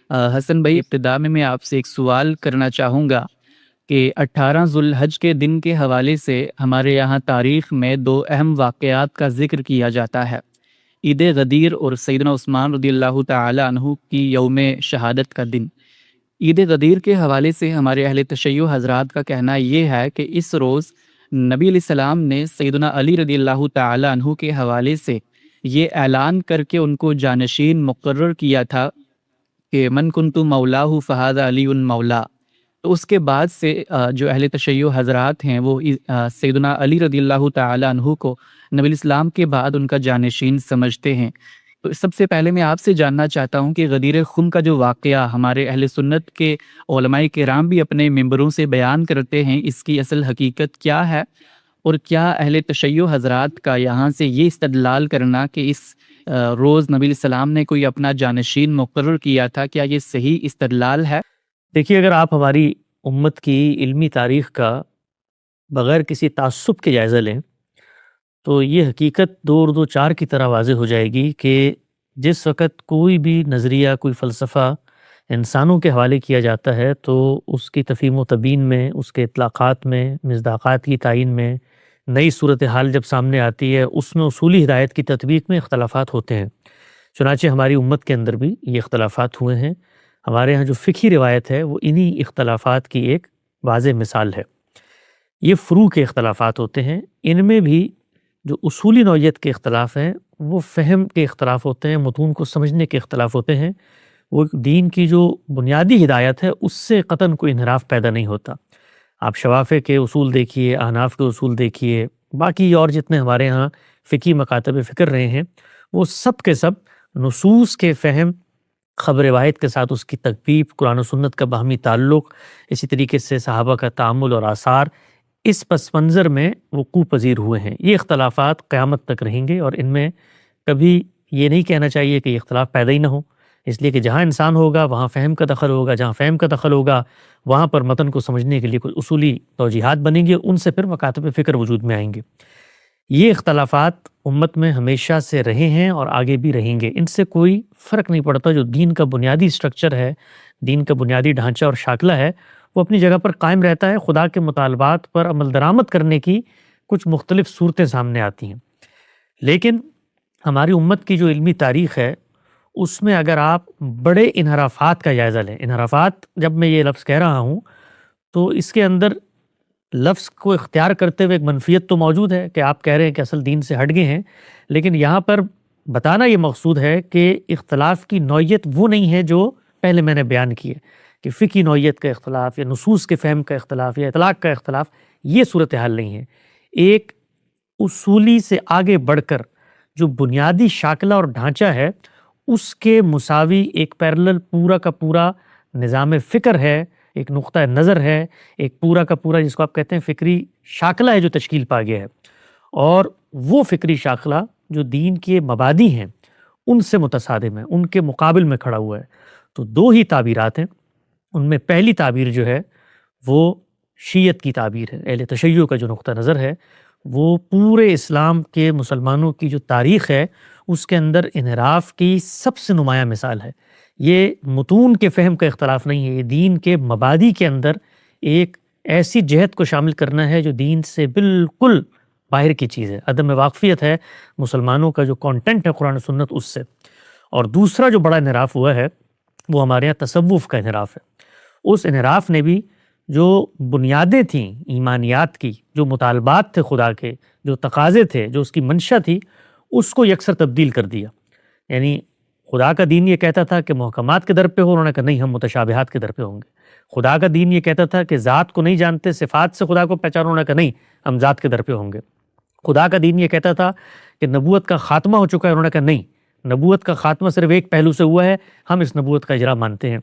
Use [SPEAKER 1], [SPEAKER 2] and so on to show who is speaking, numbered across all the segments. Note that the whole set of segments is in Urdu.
[SPEAKER 1] حسن بھائی، ابتدا میں آپ سے ایک سوال کرنا چاہوں گا کہ 18 ذوالحج کے دن کے حوالے سے ہمارے یہاں تاریخ میں دو اہم واقعات کا ذکر کیا جاتا ہے: عید غدیر اور سیدنا عثمان رضی اللہ تعالی عنہ کی یوم شہادت کا دن۔ عید غدیر کے حوالے سے ہمارے اہل تشیع حضرات کا کہنا یہ ہے کہ اس روز نبی علیہ السلام نے سیدنا علی رضی اللہ تعالی عنہ کے حوالے سے یہ اعلان کر کے ان کو جانشین مقرر کیا تھا کہ من کنت مولاہ فہذا علی مولا۔ تو اس کے بعد سے جو اہل تشیع حضرات ہیں وہ سیدنا علی رضی اللہ تعالی عنہ کو نبی علیہ السلام کے بعد ان کا جانشین سمجھتے ہیں۔ تو سب سے پہلے میں آپ سے جاننا چاہتا ہوں کہ غدیر خم کا جو واقعہ ہمارے اہل سنت کے علماء کرام بھی اپنے ممبروں سے بیان کرتے ہیں، اس کی اصل حقیقت کیا ہے؟ اور کیا اہل تشیع حضرات کا یہاں سے یہ استدلال کرنا کہ اس روز نبی علیہ السلام نے کوئی اپنا جانشین مقرر کیا تھا، کیا یہ صحیح استدلال ہے؟
[SPEAKER 2] دیکھیے، اگر آپ ہماری امت کی علمی تاریخ کا بغیر کسی تعصب کے جائزہ لیں تو یہ حقیقت دو اور دو چار کی طرح واضح ہو جائے گی کہ جس وقت کوئی بھی نظریہ، کوئی فلسفہ انسانوں کے حوالے کیا جاتا ہے تو اس کی تفہیم و تبیین میں، اس کے اطلاقات میں، مصداقات کی تعیین میں، نئی صورتحال جب سامنے آتی ہے اس میں اصولی ہدایت کی تطبیق میں اختلافات ہوتے ہیں۔ چنانچہ ہماری امت کے اندر بھی یہ اختلافات ہوئے ہیں۔ ہمارے ہاں جو فقہی روایت ہے وہ انہی اختلافات کی ایک واضح مثال ہے۔ یہ فروع کے اختلافات ہوتے ہیں، ان میں بھی جو اصولی نوعیت کے اختلاف ہیں وہ فہم کے اختلاف ہوتے ہیں، متون کو سمجھنے کے اختلاف ہوتے ہیں۔ وہ دین کی جو بنیادی ہدایت ہے اس سے قطعاً کوئی انحراف پیدا نہیں ہوتا۔ آپ شوافع کے اصول دیکھیے، احناف کے اصول دیکھیے، باقی اور جتنے ہمارے ہاں فقہی مکاتب فکر رہے ہیں، وہ سب کے سب نصوص کے فہم، خبر واحد کے ساتھ اس کی تکذیب، قرآن و سنت کا باہمی تعلق، اسی طریقے سے صحابہ کا تعامل اور آثار، اس پس منظر میں وقوع پذیر ہوئے ہیں۔ یہ اختلافات قیامت تک رہیں گے اور ان میں کبھی یہ نہیں کہنا چاہیے کہ یہ اختلاف پیدا ہی نہ ہو، اس لیے کہ جہاں انسان ہوگا وہاں فہم کا دخل ہوگا، جہاں فہم کا دخل ہوگا وہاں پر متن کو سمجھنے کے لیے کچھ اصولی توجیحات بنیں گے، ان سے پھر مکاتب فکر وجود میں آئیں گے۔ یہ اختلافات امت میں ہمیشہ سے رہے ہیں اور آگے بھی رہیں گے، ان سے کوئی فرق نہیں پڑتا۔ جو دین کا بنیادی سٹرکچر ہے، دین کا بنیادی ڈھانچہ اور شاکلہ ہے، وہ اپنی جگہ پر قائم رہتا ہے۔ خدا کے مطالبات پر عمل درآمد کرنے کی کچھ مختلف صورتیں سامنے آتی ہیں، لیکن ہماری امت کی جو علمی تاریخ ہے اس میں اگر آپ بڑے انحرافات کا جائزہ لیں، انحرافات جب میں یہ لفظ کہہ رہا ہوں تو اس کے اندر لفظ کو اختیار کرتے ہوئے ایک منفیت تو موجود ہے کہ آپ کہہ رہے ہیں کہ اصل دین سے ہٹ گئے ہیں، لیکن یہاں پر بتانا یہ مقصود ہے کہ اختلاف کی نوعیت وہ نہیں ہے جو پہلے میں نے بیان کی ہے کہ فقہی نوعیت کا اختلاف یا نصوص کے فہم کا اختلاف یا اطلاق کا اختلاف، یہ صورتحال نہیں ہے۔ ایک اصولی سے آگے بڑھ کر جو بنیادی شاکلہ اور ڈھانچہ ہے اس کے مساوی ایک پیرلل پورا کا پورا نظام فکر ہے، ایک نقطہ نظر ہے، ایک پورا کا پورا جس کو آپ کہتے ہیں فکری شاکلہ ہے جو تشکیل پا گیا ہے، اور وہ فکری شاکلہ جو دین کے مبادی ہیں ان سے متصادم ہے، ان کے مقابل میں کھڑا ہوا ہے۔ تو دو ہی تعبیرات ہیں، ان میں پہلی تعبیر جو ہے وہ شیعت کی تعبیر ہے، اہل تشیع کا جو نقطہ نظر ہے وہ پورے اسلام کے مسلمانوں کی جو تاریخ ہے اس کے اندر انحراف کی سب سے نمایاں مثال ہے۔ یہ متون کے فہم کا اختلاف نہیں ہے، یہ دین کے مبادی کے اندر ایک ایسی جہت کو شامل کرنا ہے جو دین سے بالکل باہر کی چیز ہے، عدم واقفیت ہے مسلمانوں کا جو کانٹینٹ ہے قرآن و سنت اس سے۔ اور دوسرا جو بڑا انحراف ہوا ہے وہ ہمارے یہاں تصوف کا انحراف ہے۔ اس انحراف نے بھی جو بنیادیں تھیں ایمانیات کی، جو مطالبات تھے خدا کے، جو تقاضے تھے، جو اس کی منشا تھی، اس کو یکسر تبدیل کر دیا۔ یعنی خدا کا دین یہ کہتا تھا کہ محکمات کے در پہ ہو، انہوں نے کہا نہیں، ہم متشابہات کے در پہ ہوں گے۔ خدا کا دین یہ کہتا تھا کہ ذات کو نہیں جانتے، صفات سے خدا کو پہچانو، انہوں نے کہا نہیں، ہم ذات کے در پہ ہوں گے۔ خدا کا دین یہ کہتا تھا کہ نبوت کا خاتمہ ہو چکا ہے، انہوں نے کہا نہیں، نبوت کا خاتمہ صرف ایک پہلو سے ہوا ہے، ہم اس نبوت کا اجرا مانتے ہیں۔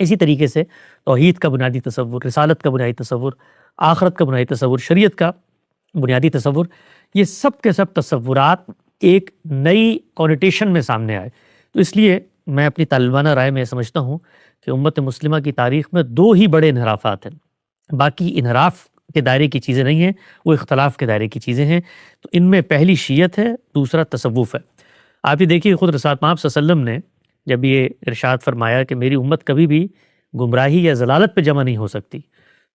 [SPEAKER 2] اسی طریقے سے توحید کا بنیادی تصور، رسالت کا بنیادی تصور، آخرت کا بنیادی تصور، شریعت کا بنیادی تصور، یہ سب کے سب تصورات ایک نئی کونیٹیشن میں سامنے آئے۔ تو اس لیے میں اپنی طالبانہ رائے میں سمجھتا ہوں کہ امت مسلمہ کی تاریخ میں دو ہی بڑے انحرافات ہیں، باقی انحراف کے دائرے کی چیزیں نہیں ہیں، وہ اختلاف کے دائرے کی چیزیں ہیں۔ تو ان میں پہلی شیعت ہے، دوسرا تصوف ہے۔ آپ یہ دیکھیے خود رسالت پاک صلی اللہ علیہ وسلم نے جب یہ ارشاد فرمایا کہ میری امت کبھی بھی گمراہی یا ضلالت پہ جمع نہیں ہو سکتی،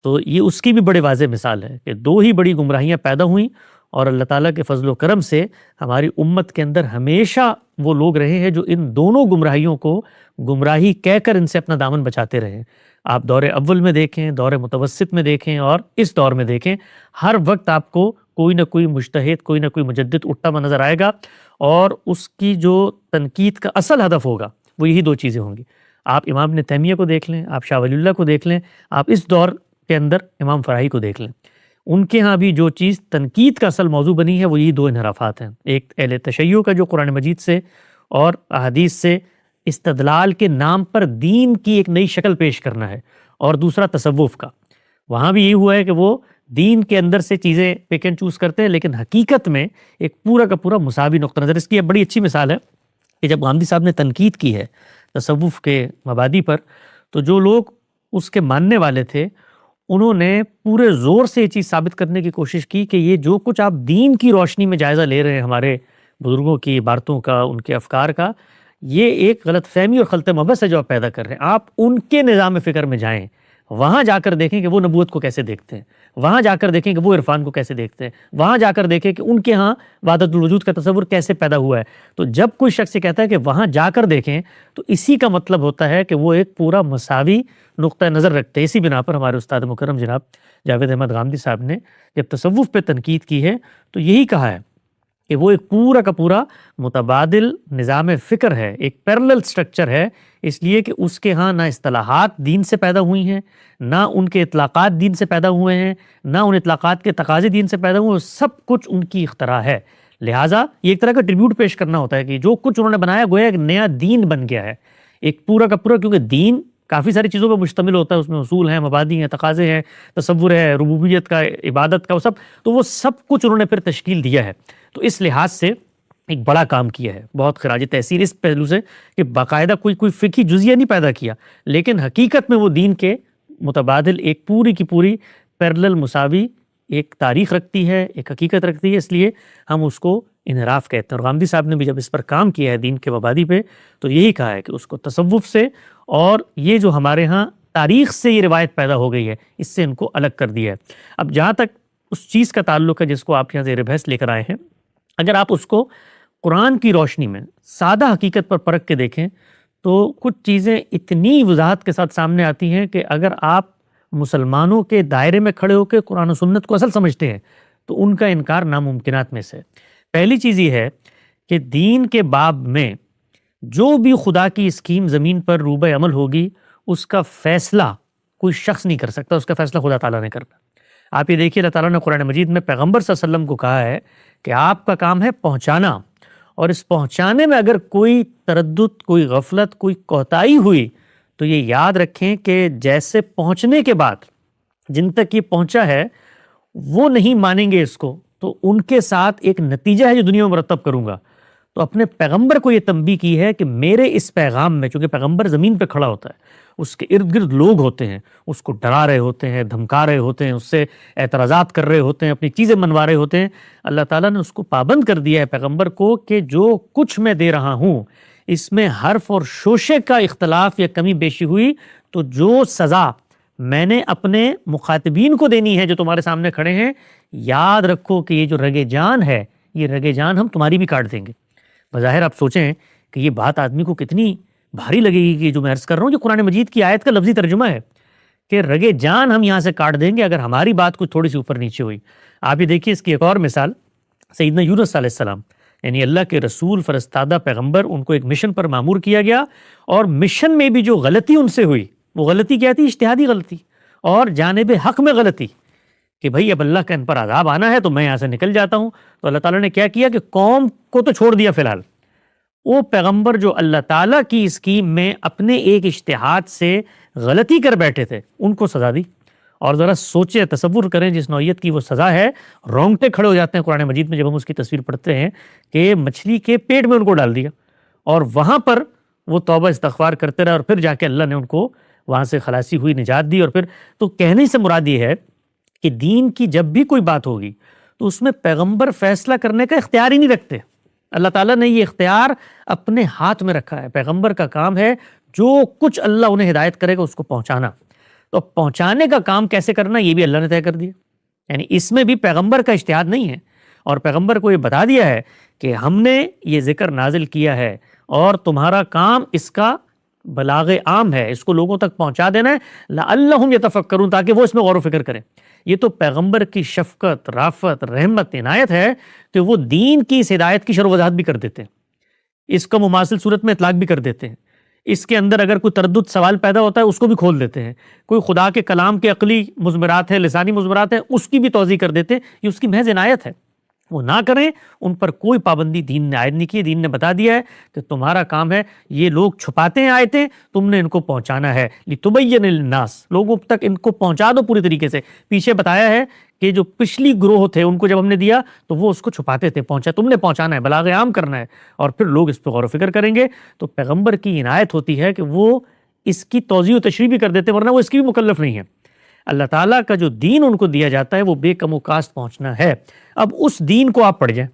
[SPEAKER 2] تو یہ اس کی بھی بڑے واضح مثال ہے کہ دو ہی بڑی گمراہیاں پیدا ہوئیں، اور اللہ تعالیٰ کے فضل و کرم سے ہماری امت کے اندر ہمیشہ وہ لوگ رہے ہیں جو ان دونوں گمراہیوں کو گمراہی کہہ کر ان سے اپنا دامن بچاتے رہے. آپ دور اول میں دیکھیں، دور متوسط میں دیکھیں، اور اس دور میں دیکھیں، ہر وقت آپ کو کوئی نہ کوئی مجتہد، کوئی نہ کوئی مجدد اٹھتا ہوا نظر آئے گا، اور اس کی جو تنقید کا اصل ہدف ہوگا وہ یہی دو چیزیں ہوں گی. آپ امام ابن تیمیہ کو دیکھ لیں، آپ شاہ ولی اللہ کو دیکھ لیں، آپ اس دور کے اندر امام فراہی کو دیکھ لیں، ان کے ہاں بھی جو چیز تنقید کا اصل موضوع بنی ہے وہ یہی دو انحرافات ہیں. ایک اہل تشیع کا جو قرآن مجید سے اور احادیث سے استدلال کے نام پر دین کی ایک نئی شکل پیش کرنا ہے، اور دوسرا تصوف کا. وہاں بھی یہ ہوا ہے کہ وہ دین کے اندر سے چیزیں پک اینڈ چوز کرتے ہیں، لیکن حقیقت میں ایک پورا کا پورا مساوی نقطہ نظر. اس کی ایک بڑی اچھی مثال ہے کہ جب غامدی صاحب نے تنقید کی ہے تصوف کے مبادی پر، تو جو لوگ اس کے ماننے والے تھے انہوں نے پورے زور سے یہ چیز ثابت کرنے کی کوشش کی کہ یہ جو کچھ آپ دین کی روشنی میں جائزہ لے رہے ہیں ہمارے بزرگوں کی عبارتوں کا، ان کے افکار کا، یہ ایک غلط فہمی اور خلط مبث ہے جو آپ پیدا کر رہے ہیں. آپ ان کے نظام فکر میں جائیں، وہاں جا کر دیکھیں کہ وہ نبوت کو کیسے دیکھتے ہیں، وہاں جا کر دیکھیں کہ وہ عرفان کو کیسے دیکھتے ہیں، وہاں جا کر دیکھیں کہ ان کے ہاں وحدت الوجود کا تصور کیسے پیدا ہوا ہے. تو جب کوئی شخص یہ کہتا ہے کہ وہاں جا کر دیکھیں، تو اسی کا مطلب ہوتا ہے کہ وہ ایک پورا مساوی نقطہ نظر رکھتے ہیں. اسی بنا پر ہمارے استاد مکرم جناب جاوید احمد غامدی صاحب نے جب تصوف پہ تنقید کی ہے تو یہی کہا ہے کہ وہ ایک پورا کا پورا متبادل نظام فکر ہے، ایک پیرلل سٹرکچر ہے، اس لیے کہ اس کے ہاں نہ اصطلاحات دین سے پیدا ہوئی ہیں، نہ ان کے اطلاقات دین سے پیدا ہوئے ہیں، نہ ان اطلاقات کے تقاضے دین سے پیدا ہوئے، سب کچھ ان کی اختراع ہے. لہٰذا یہ ایک طرح کا ٹریبیوٹ پیش کرنا ہوتا ہے کہ جو کچھ انہوں نے بنایا گویا ایک نیا دین بن گیا ہے، ایک پورا کا پورا. کیونکہ دین کافی ساری چیزوں پر مشتمل ہوتا ہے، اس میں اصول ہیں، مبادی ہیں، تقاضے ہیں، تصور ہے، ربوبیت کا، عبادت کا، وہ سب، تو وہ سب کچھ انہوں نے پھر تشکیل دیا ہے. تو اس لحاظ سے ایک بڑا کام کیا ہے، بہت خراج تحسین اس پہلو سے کہ باقاعدہ کوئی فقہی جزیہ نہیں پیدا کیا، لیکن حقیقت میں وہ دین کے متبادل ایک پوری کی پوری پیرلل مساوی ایک تاریخ رکھتی ہے، ایک حقیقت رکھتی ہے، اس لیے ہم اس کو انحراف کہتے ہیں. اور غامدی صاحب نے بھی جب اس پر کام کیا ہے دین کے مبادی پہ، تو یہی کہا ہے کہ اس کو تصوف سے اور یہ جو ہمارے ہاں تاریخ سے یہ روایت پیدا ہو گئی ہے اس سے ان کو الگ کر دیا ہے. اب جہاں تک اس چیز کا تعلق ہے جس کو آپ یہاں زیر بحث لے کر آئے ہیں، اگر آپ اس کو قرآن کی روشنی میں سادہ حقیقت پر پرکھ کے دیکھیں تو کچھ چیزیں اتنی وضاحت کے ساتھ سامنے آتی ہیں کہ اگر آپ مسلمانوں کے دائرے میں کھڑے ہو کے قرآن و سنت کو اصل سمجھتے ہیں تو ان کا انکار ناممکنات میں سے. پہلی چیز یہ ہے کہ دین کے باب میں جو بھی خدا کی اسکیم زمین پر روبہ عمل ہوگی اس کا فیصلہ کوئی شخص نہیں کر سکتا، اس کا فیصلہ خدا تعالیٰ نے کرنا. آپ یہ دیکھیے اللہ تعالیٰ نے قرآن مجید میں پیغمبر صلی اللہ علیہ وسلم کو کہا ہے کہ آپ کا کام ہے پہنچانا، اور اس پہنچانے میں اگر کوئی تردد، کوئی غفلت، کوئی کوتاہی ہوئی تو یہ یاد رکھیں کہ جیسے پہنچنے کے بعد جن تک یہ پہنچا ہے وہ نہیں مانیں گے اس کو، تو ان کے ساتھ ایک نتیجہ ہے جو دنیا میں مرتب کروں گا. تو اپنے پیغمبر کو یہ تنبیہ کی ہے کہ میرے اس پیغام میں، چونکہ پیغمبر زمین پہ کھڑا ہوتا ہے، اس کے ارد گرد لوگ ہوتے ہیں، اس کو ڈرا رہے ہوتے ہیں، دھمکا رہے ہوتے ہیں، اس سے اعتراضات کر رہے ہوتے ہیں، اپنی چیزیں منوا رہے ہوتے ہیں. اللہ تعالیٰ نے اس کو پابند کر دیا ہے پیغمبر کو کہ جو کچھ میں دے رہا ہوں اس میں حرف اور شوشے کا اختلاف یا کمی بیشی ہوئی تو جو سزا میں نے اپنے مخاطبین کو دینی ہے جو تمہارے سامنے کھڑے ہیں، یاد رکھو کہ یہ جو رگ جان ہے، یہ رگ جان ہم تمہاری بھی کاٹ دیں گے. بظاہر آپ سوچیں کہ یہ بات آدمی کو کتنی بھاری لگے گی کہ جو میں عرض کر رہا ہوں جو قرآن مجید کی آیت کا لفظی ترجمہ ہے کہ رگ جان ہم یہاں سے کاٹ دیں گے اگر ہماری بات کچھ تھوڑی سی اوپر نیچے ہوئی. آپ یہ دیکھیے اس کی ایک اور مثال، سیدنا یونس علیہ السلام، یعنی اللہ کے رسول، فرستادہ پیغمبر، ان کو ایک مشن پر مامور کیا گیا، اور مشن میں بھی جو غلطی ان سے ہوئی وہ غلطی کیا تھی؟ اجتہادی غلطی اور جانب حق میں غلطی کہ بھئی اب اللہ کا ان پر عذاب آنا ہے تو میں یہاں سے نکل جاتا ہوں. تو اللہ تعالیٰ نے کیا کیا کہ قوم کو تو چھوڑ دیا، فی الحال وہ پیغمبر جو اللہ تعالیٰ کی اسکیم میں اپنے ایک اجتہاد سے غلطی کر بیٹھے تھے ان کو سزا دی. اور ذرا سوچیں، تصور کریں جس نوعیت کی وہ سزا ہے، رونگٹے کھڑے ہو جاتے ہیں قرآن مجید میں جب ہم اس کی تصویر پڑھتے ہیں کہ مچھلی کے پیٹ میں ان کو ڈال دیا اور وہاں پر وہ توبہ استغفار کرتے رہے، اور پھر جا کے اللہ نے ان کو وہاں سے خلاصی ہوئی، نجات دی. اور پھر تو کہنے سے مراد یہ ہے کہ دین کی جب بھی کوئی بات ہوگی تو اس میں پیغمبر فیصلہ کرنے کا اختیار ہی نہیں رکھتے. اللہ تعالیٰ نے یہ اختیار اپنے ہاتھ میں رکھا ہے. پیغمبر کا کام ہے جو کچھ اللہ انہیں ہدایت کرے گا اس کو پہنچانا. تو پہنچانے کا کام کیسے کرنا یہ بھی اللہ نے طے کر دیا. یعنی اس میں بھی پیغمبر کا اجتہاد نہیں ہے، اور پیغمبر کو یہ بتا دیا ہے کہ ہم نے یہ ذکر نازل کیا ہے اور تمہارا کام اس کا بلاغ عام ہے، اس کو لوگوں تک پہنچا دینا ہے. لعلہم یتفکرون، تاکہ وہ اس میں غور و فکر کریں. یہ تو پیغمبر کی شفقت، رافت، رحمت، عنایت ہے کہ وہ دین کی اس ہدایت کی شرح و وضاحت بھی کر دیتے ہیں، اس کا مماثل صورت میں اطلاق بھی کر دیتے ہیں. اس کے اندر اگر کوئی تردد سوال پیدا ہوتا ہے اس کو بھی کھول دیتے ہیں. کوئی خدا کے کلام کے عقلی مضمرات ہیں، لسانی مضمرات ہیں، اس کی بھی توضیح کر دیتے ہیں. یہ اس کی محض عنایت ہے. وہ نہ کریں، ان پر کوئی پابندی دین نے عائد نہیں کی. دین نے بتا دیا ہے کہ تمہارا کام ہے، یہ لوگ چھپاتے ہیں آیتیں، تم نے ان کو پہنچانا ہے. لتبین للناس، لوگوں تک ان کو پہنچا دو پوری طریقے سے. پیچھے بتایا ہے کہ جو پچھلی گروہ تھے ان کو جب ہم نے دیا تو وہ اس کو چھپاتے تھے، تم نے پہنچانا ہے، بلاغ عام کرنا ہے، اور پھر لوگ اس پہ غور و فکر کریں گے. تو پیغمبر کی عنایت ہوتی ہے کہ وہ اس کی توضیح و تشریح بھی کر دیتے ہیں، ورنہ وہ اس کی بھی مکلف نہیں ہے. اللہ تعالیٰ کا جو دین ان کو دیا جاتا ہے وہ بے کم و کاست پہنچنا ہے. اب اس دین کو آپ پڑھ جائیں،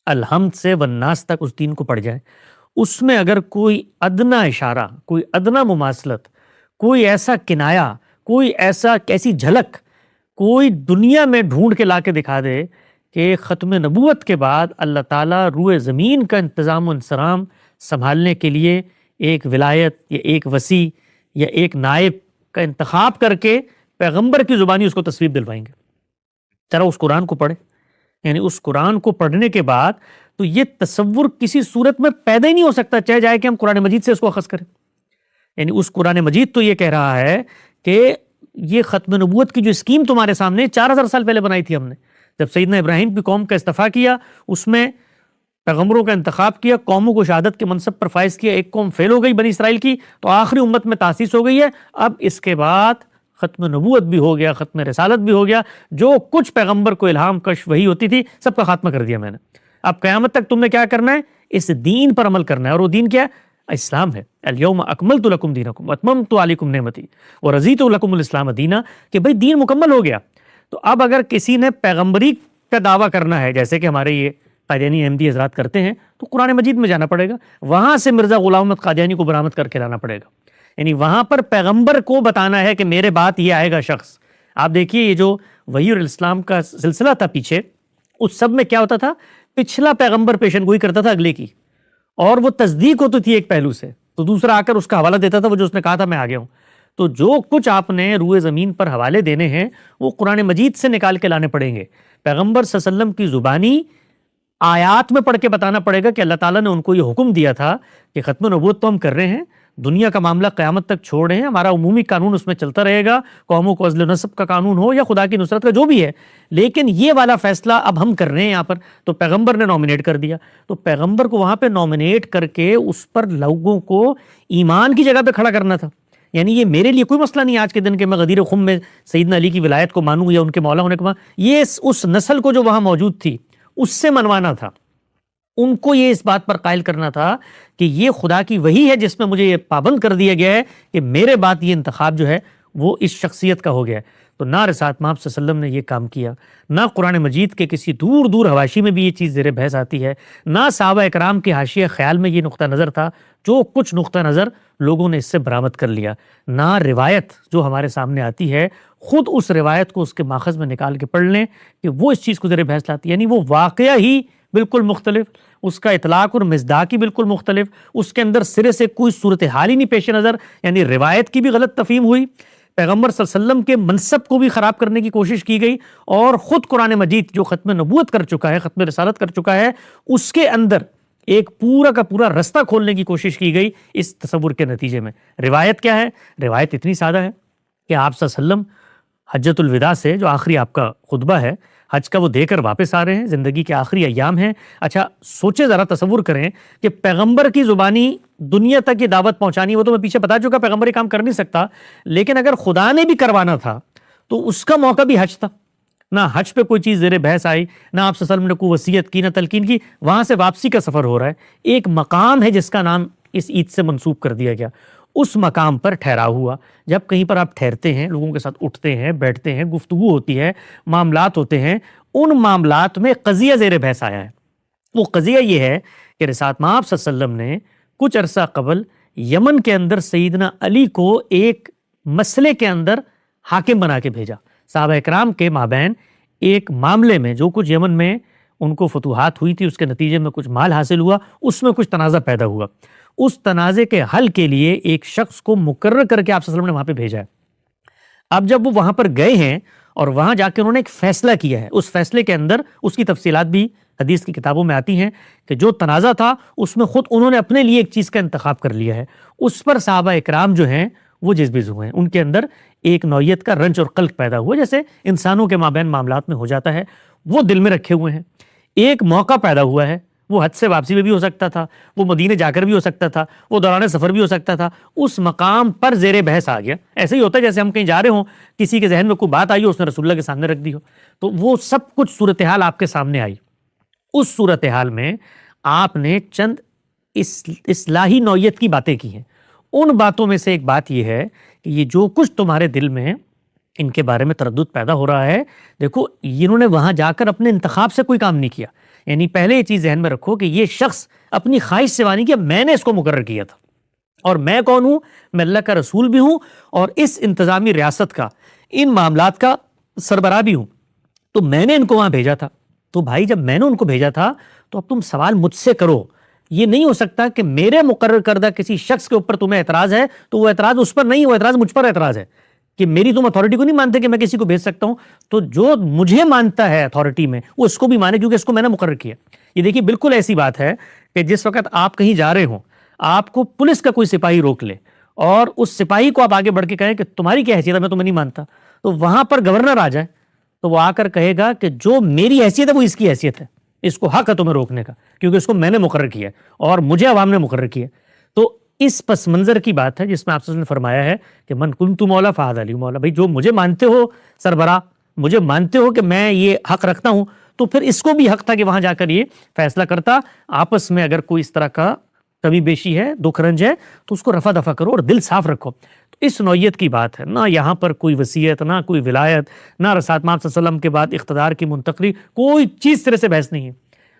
[SPEAKER 2] الحمد سے والناس تک اس دین کو پڑھ جائیں. اس میں اگر کوئی ادنا اشارہ، کوئی ادنا مماثلت، کوئی ایسا کنایا، کوئی ایسی جھلک کوئی دنیا میں ڈھونڈ کے لا کے دکھا دے کہ ختم نبوت کے بعد اللہ تعالیٰ روئے زمین کا انتظام و انصرام سنبھالنے کے لیے ایک ولایت یا ایک وصی یا ایک نائب کا انتخاب کر کے پیغمبر کی زبانی اس کو تصویب دلوائیں گے. ذرا اس قرآن کو پڑھیں. یعنی اس قرآن کو پڑھنے کے بعد تو یہ تصور کسی صورت میں پیدا ہی نہیں ہو سکتا چاہے جائے کہ ہم قرآن مجید سے اس کو اخذ کریں. یعنی اس قرآن مجید تو یہ کہہ رہا ہے کہ یہ ختم نبوت کی جو اسکیم تمہارے سامنے 4000 سال پہلے بنائی تھی ہم نے، جب سیدنا ابراہیم کی قوم کا استعفیٰ کیا، اس میں پیغمبروں کا انتخاب کیا، قوموں کو شہادت کے منصب پر فائز کیا، ایک قوم فیل ہو گئی بنی اسرائیل کی، تو آخری امت میں تاسیس ہو گئی ہے. اب اس کے بعد ختم نبوت بھی ہو گیا، ختم رسالت بھی ہو گیا. جو کچھ پیغمبر کو الہام کش وحی ہوتی تھی سب کا خاتمہ کر دیا میں نے. اب قیامت تک تم نے کیا کرنا ہے؟ اس دین پر عمل کرنا ہے، اور وہ دین کیا ہے؟ اسلام ہے. الیوم اکملت لکم دینکم واتممت علیکم نعمتی ورضیت لکم الاسلام دینا، کہ بھئی دین مکمل ہو گیا. تو اب اگر کسی نے پیغمبری کا دعویٰ کرنا ہے، جیسے کہ ہمارے یہ قادیانی احمدی حضرات کرتے ہیں، تو قرآن مجید میں جانا پڑے گا، وہاں سے مرزا غلام احمد قادیانی کو برآمد کر کے لانا پڑے گا. یعنی وہاں پر پیغمبر کو بتانا ہے کہ میرے بات یہ آئے گا شخص. آپ دیکھیے یہ جو وحی اور اسلام کا سلسلہ تھا پیچھے، اس سب میں کیا ہوتا تھا؟ پچھلا پیغمبر پیشن گوئی کرتا تھا اگلے کی، اور وہ تصدیق ہوتی تھی ایک پہلو سے، تو دوسرا آ کر اس کا حوالہ دیتا تھا، وہ جو اس نے کہا تھا میں آ گیا ہوں. تو جو کچھ آپ نے روئے زمین پر حوالے دینے ہیں وہ قرآن مجید سے نکال کے لانے پڑیں گے. پیغمبر صلی اللہ علیہ وسلم کی زبانی آیات میں پڑھ کے بتانا پڑے گا کہ اللہ تعالیٰ نے ان کو یہ حکم دیا تھا کہ ختم نبوت تو ہم کر رہے ہیں، دنیا کا معاملہ قیامت تک چھوڑ رہے ہیں، ہمارا عمومی قانون اس میں چلتا رہے گا، قوموں کو عزل و نسب کا قانون ہو یا خدا کی نصرت کا جو بھی ہے، لیکن یہ والا فیصلہ اب ہم کر رہے ہیں یہاں پر. تو پیغمبر نے نومینیٹ کر دیا، تو پیغمبر کو وہاں پہ نومینیٹ کر کے اس پر لوگوں کو ایمان کی جگہ پہ کھڑا کرنا تھا. یعنی یہ میرے لیے کوئی مسئلہ نہیں آج کے دن کہ میں غدیر خم میں سیدنا علی کی ولایت کو مانوں یا ان کے مولا ہونے کو مانوں. یہ اس نسل کو جو وہاں موجود تھی اس سے منوانا تھا، ان کو یہ اس بات پر قائل کرنا تھا کہ یہ خدا کی وحی ہے جس میں مجھے یہ پابند کر دیا گیا ہے کہ میرے بعد یہ انتخاب جو ہے وہ اس شخصیت کا ہو گیا ہے. تو نہ رسالت مآب صلی اللہ علیہ وسلم نے یہ کام کیا، نہ قرآن مجید کے کسی دور دور حواشی میں بھی یہ چیز زیر بحث آتی ہے، نہ صحابہ اکرام کے حاشیہ خیال میں یہ نقطہ نظر تھا. جو کچھ نقطہ نظر لوگوں نے اس سے برآمد کر لیا. نہ روایت جو ہمارے سامنے آتی ہے خود اس روایت کو اس کے ماخذ میں نکال کے پڑھ لیں کہ وہ اس چیز کو زیر بحث لاتی ہے. یعنی وہ واقعہ ہی بالکل مختلف، اس کا اطلاق اور مصداق ہی بالکل مختلف، اس کے اندر سرے سے کوئی صورتحال ہی نہیں پیش نظر. یعنی روایت کی بھی غلط تفہیم ہوئی، پیغمبر صلی اللہ علیہ وسلم کے منصب کو بھی خراب کرنے کی کوشش کی گئی، اور خود قرآن مجید جو ختم نبوت کر چکا ہے، ختم رسالت کر چکا ہے، اس کے اندر ایک پورا کا پورا رستہ کھولنے کی کوشش کی گئی اس تصور کے نتیجے میں. روایت کیا ہے؟ روایت اتنی سادہ ہے کہ آپ صلی اللہ علیہ وسلم حجۃ الوداع سے جو آخری آپ کا خطبہ ہے حج کا وہ دے کر واپس آ رہے ہیں، زندگی کے آخری ایام ہیں. اچھا سوچے ذرا، تصور کریں کہ پیغمبر کی زبانی دنیا تک یہ دعوت پہنچانی، وہ تو میں پیچھے بتا چکا پیغمبر یہ کام کر نہیں سکتا، لیکن اگر خدا نے بھی کروانا تھا تو اس کا موقع بھی حج تھا. نہ حج پہ کوئی چیز زیر بحث آئی، نہ آپ صلی اللہ علیہ وسلم نے کوئی وصیت کی، نہ تلقین کی. وہاں سے واپسی کا سفر ہو رہا ہے، ایک مقام ہے جس کا نام اس عید سے منسوب کر دیا گیا. اس مقام پر ٹھہراؤ ہوا. جب کہیں پر آپ ٹھہرتے ہیں، لوگوں کے ساتھ اٹھتے ہیں، بیٹھتے ہیں، گفتگو ہوتی ہے، معاملات ہوتے ہیں، ان معاملات میں قضیہ زیر بحث آیا ہے. وہ قضیہ یہ ہے کہ رسالت مآب صلی اللہ علیہ وسلم نے کچھ عرصہ قبل یمن کے اندر سیدنا علی کو ایک مسئلے کے اندر حاکم بنا کے بھیجا. صحابہ اکرام کے مابین ایک معاملے میں جو کچھ یمن میں ان کو فتوحات ہوئی تھی، اس کے نتیجے میں کچھ مال حاصل ہوا، اس میں کچھ تنازع پیدا ہوا. اس تنازع کے حل کے لیے ایک شخص کو مقرر کر کے آپ صلی اللہ علیہ وسلم نے وہاں پہ بھیجا ہے. اب جب وہ وہاں پر گئے ہیں اور وہاں جا کے انہوں نے ایک فیصلہ کیا ہے، اس فیصلے کے اندر اس کی تفصیلات بھی حدیث کی کتابوں میں آتی ہیں کہ جو تنازع تھا اس میں خود انہوں نے اپنے لیے ایک چیز کا انتخاب کر لیا ہے. اس پر صحابہ اکرام جو ہیں وہ جذبیز ہوئے ہیں، ان کے اندر ایک نوعیت کا رنج اور قلق پیدا ہوا، جیسے انسانوں کے مابین معاملات میں ہو جاتا ہے. وہ دل میں رکھے ہوئے ہیں. ایک موقع پیدا ہوا ہے، وہ حج سے واپسی میں بھی ہو سکتا تھا، وہ مدینے جا کر بھی ہو سکتا تھا، وہ دوران سفر بھی ہو سکتا تھا. اس مقام پر زیر بحث آ گیا. ایسے ہی ہوتا ہے جیسے ہم کہیں جا رہے ہوں، کسی کے ذہن میں کوئی بات آئی ہو، اس نے رسول اللہ کے سامنے رکھ دی ہو، تو وہ سب کچھ صورتحال آپ کے سامنے آئی. اس صورتحال میں آپ نے چند اصلاحی نوعیت کی باتیں کی ہیں. ان باتوں میں سے ایک بات یہ ہے کہ یہ جو کچھ تمہارے دل میں ان کے بارے میں تردد پیدا ہو رہا ہے، دیکھو انہوں نے وہاں جا کر اپنے انتخاب سے کوئی کام نہیں کیا. یعنی پہلے یہ چیز ذہن میں رکھو کہ یہ شخص اپنی خواہش سے نہیں کیا، میں نے اس کو مقرر کیا تھا. اور میں کون ہوں؟ میں اللہ کا رسول بھی ہوں اور اس انتظامی ریاست کا، ان معاملات کا سربراہ بھی ہوں. تو میں نے ان کو وہاں بھیجا تھا. تو بھائی جب میں نے ان کو بھیجا تھا تو اب تم سوال مجھ سے کرو. یہ نہیں ہو سکتا کہ میرے مقرر کردہ کسی شخص کے اوپر تمہیں اعتراض ہے تو وہ اعتراض اس پر نہیں، وہ اعتراض مجھ پر اعتراض ہے کہ میری تم اتھارٹی کو نہیں مانتے کہ میں کسی کو بھیج سکتا ہوں. تو جو مجھے مانتا ہے اتھارٹی میں، وہ اس کو بھی مانے کیونکہ اس کو میں نے مقرر کیا. یہ دیکھیے بالکل ایسی بات ہے کہ جس وقت آپ کہیں جا رہے ہوں، آپ کو پولیس کا کوئی سپاہی روک لے اور اس سپاہی کو آپ آگے بڑھ کے کہیں کہ تمہاری کیا حیثیت ہے، میں تمہیں نہیں مانتا، تو وہاں پر گورنر آ جائے تو وہ آ کر کہے گا کہ جو میری حیثیت ہے وہ اس کی حیثیت ہے، اس کو حق ہے تمہیں روکنے کا کیونکہ اس کو میں نے مقرر کیا ہے اور مجھے عوام نے مقرر کیا. تو اس پس منظر کی بات ہے جس میں آپ سے نے فرمایا ہے کہ من کنت مولا فہذا علی مولا. بھائی جو مجھے مانتے ہو سربراہ، مجھے مانتے ہو کہ میں یہ حق رکھتا ہوں، تو پھر اس کو بھی حق تھا کہ وہاں جا کر یہ فیصلہ کرتا. آپس میں اگر کوئی اس طرح کا کمی بیشی ہے، دکھ رنج ہے، تو اس کو رفع دفع کرو اور دل صاف رکھو. تو اس نوعیت کی بات ہے. نہ یہاں پر کوئی وصیت، نہ کوئی ولایت، نہ رسالت مآب صلی اللہ علیہ وسلم کے بعد اقتدار کی منتقلی، کوئی چیز طرح سے بحث نہیں ہے.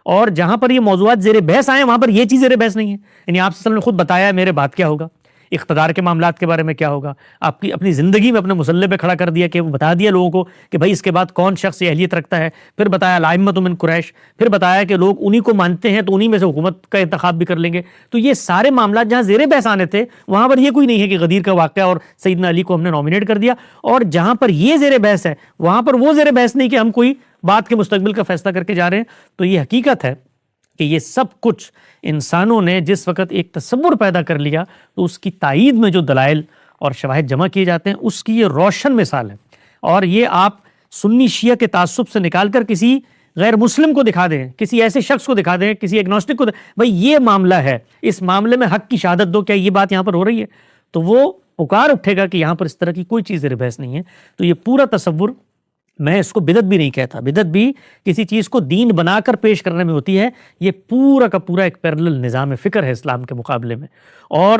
[SPEAKER 2] اور جہاں پر یہ موضوعات زیر بحث آئے وہاں پر یہ چیز زیر بحث نہیں ہے. یعنی آپ صلی اللہ علیہ وسلم نے خود بتایا میرے بعد کیا ہوگا، اقتدار کے معاملات کے بارے میں کیا ہوگا. آپ کی اپنی زندگی میں اپنے مسلح پہ کھڑا کر دیا کہ وہ بتا دیا لوگوں کو کہ بھائی اس کے بعد کون شخص یہ اہلیت رکھتا ہے. پھر بتایا الائمۃ من قریش، پھر بتایا کہ لوگ انہی کو مانتے ہیں تو انہی میں سے حکومت کا انتخاب بھی کر لیں گے. تو یہ سارے معاملات جہاں زیر بحث آنے تھے وہاں پر یہ کوئی نہیں ہے کہ غدیر کا واقعہ اور سیدنا علی کو ہم نے نامینیٹ کر دیا. اور جہاں پر یہ زیر بحث ہے وہاں پر وہ زیر بحث نہیں کہ ہم کوئی بات کے مستقبل کا فیصلہ کر کے جا رہے ہیں. تو یہ حقیقت ہے کہ یہ سب کچھ انسانوں نے جس وقت ایک تصور پیدا کر لیا تو اس کی تائید میں جو دلائل اور شواہد جمع کیے جاتے ہیں اس کی یہ روشن مثال ہے. اور یہ آپ سنی شیعہ کے تعصب سے نکال کر کسی غیر مسلم کو دکھا دیں، کسی ایسے شخص کو دکھا دیں، کسی ایگنوسٹک کو بھائی یہ معاملہ ہے، اس معاملے میں حق کی شہادت دو، کیا یہ بات یہاں پر ہو رہی ہے؟ تو وہ پکار اٹھے گا کہ یہاں پر اس طرح کی کوئی چیز زیر بحث نہیں ہے. تو یہ پورا تصور، میں اس کو بدعت بھی نہیں کہتا، بدعت بھی کسی چیز کو دین بنا کر پیش کرنے میں ہوتی ہے. یہ پورا کا پورا ایک پیرلل نظام فکر ہے اسلام کے مقابلے میں. اور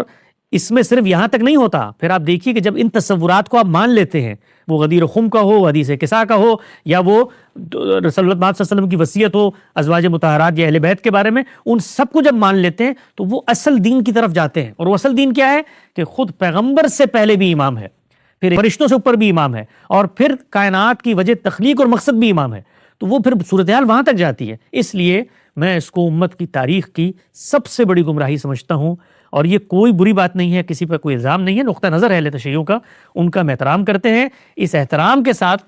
[SPEAKER 2] اس میں صرف یہاں تک نہیں ہوتا، پھر آپ دیکھیے کہ جب ان تصورات کو آپ مان لیتے ہیں، وہ غدیر خم کا ہو، حدیث کسا کا ہو، یا وہ رسول اللہ صلی اللہ علیہ وسلم کی وصیت ہو ازواج مطہرات یا اہل بیت کے بارے میں، ان سب کو جب مان لیتے ہیں تو وہ اصل دین کی طرف جاتے ہیں. اور وہ اصل دین کیا ہے کہ خود پیغمبر سے پہلے بھی امام ہے، پھر فرشتوں سے اوپر بھی امام ہے، اور پھر کائنات کی وجہ تخلیق اور مقصد بھی امام ہے. تو وہ پھر صورتحال وہاں تک جاتی ہے. اس لیے میں اس کو امت کی تاریخ کی سب سے بڑی گمراہی سمجھتا ہوں. اور یہ کوئی بری بات نہیں ہے، کسی پر کوئی الزام نہیں ہے، نقطہ نظر ہے اہل تشیعوں کا، ان کا ہم احترام کرتے ہیں. اس احترام کے ساتھ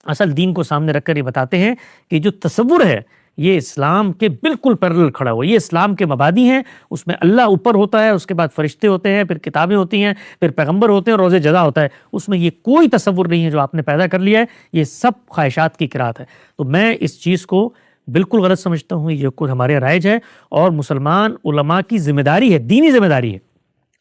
[SPEAKER 2] اصل دین کو سامنے رکھ کر یہ بتاتے ہیں کہ جو تصور ہے یہ اسلام کے بالکل پیرلل کھڑا ہوا. یہ اسلام کے مبادی ہیں، اس میں اللہ اوپر ہوتا ہے، اس کے بعد فرشتے ہوتے ہیں، پھر کتابیں ہوتی ہیں، پھر پیغمبر ہوتے ہیں، اور روز جزا ہوتا ہے. اس میں یہ کوئی تصور نہیں ہے جو آپ نے پیدا کر لیا ہے. یہ سب خواہشات کی قرات ہے. تو میں اس چیز کو بالکل غلط سمجھتا ہوں. یہ کچھ ہمارے رائج ہے اور مسلمان علماء کی ذمہ داری ہے، دینی ذمہ داری ہے،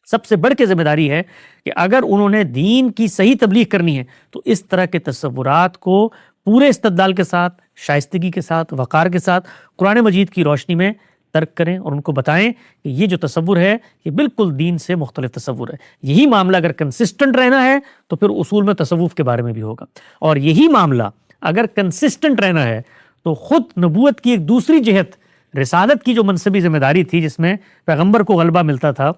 [SPEAKER 2] سب سے بڑھ کے ذمہ داری ہے کہ اگر انہوں نے دین کی صحیح تبلیغ کرنی ہے تو اس طرح کے تصورات کو پورے استدلال کے ساتھ، شائستگی کے ساتھ، وقار کے ساتھ قرآن مجید کی روشنی میں ترک کریں اور ان کو بتائیں کہ یہ جو تصور ہے یہ بالکل دین سے مختلف تصور ہے. یہی معاملہ اگر کنسسٹنٹ رہنا ہے تو پھر اصول میں تصوف کے بارے میں بھی ہوگا، اور یہی معاملہ اگر کنسسٹنٹ رہنا ہے تو خود نبوت کی ایک دوسری جہت رسالت کی جو منصبی ذمہ داری تھی جس میں پیغمبر کو غلبہ ملتا تھا،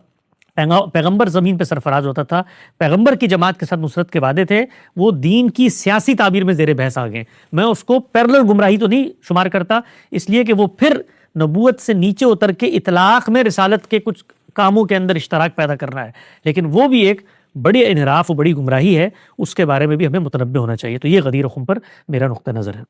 [SPEAKER 2] پیغمبر زمین پہ سرفراز ہوتا تھا، پیغمبر کی جماعت کے ساتھ نصرت کے وعدے تھے، وہ دین کی سیاسی تعبیر میں زیر بحث آ گئے۔ میں اس کو پیرلل گمراہی تو نہیں شمار کرتا، اس لیے کہ وہ پھر نبوت سے نیچے اتر کے اطلاق میں رسالت کے کچھ کاموں کے اندر اشتراک پیدا کرنا ہے، لیکن وہ بھی ایک بڑی انحراف و بڑی گمراہی ہے، اس کے بارے میں بھی ہمیں متنبہ ہونا چاہیے۔ تو یہ غدیر خم پر میرا نقطہ نظر ہے۔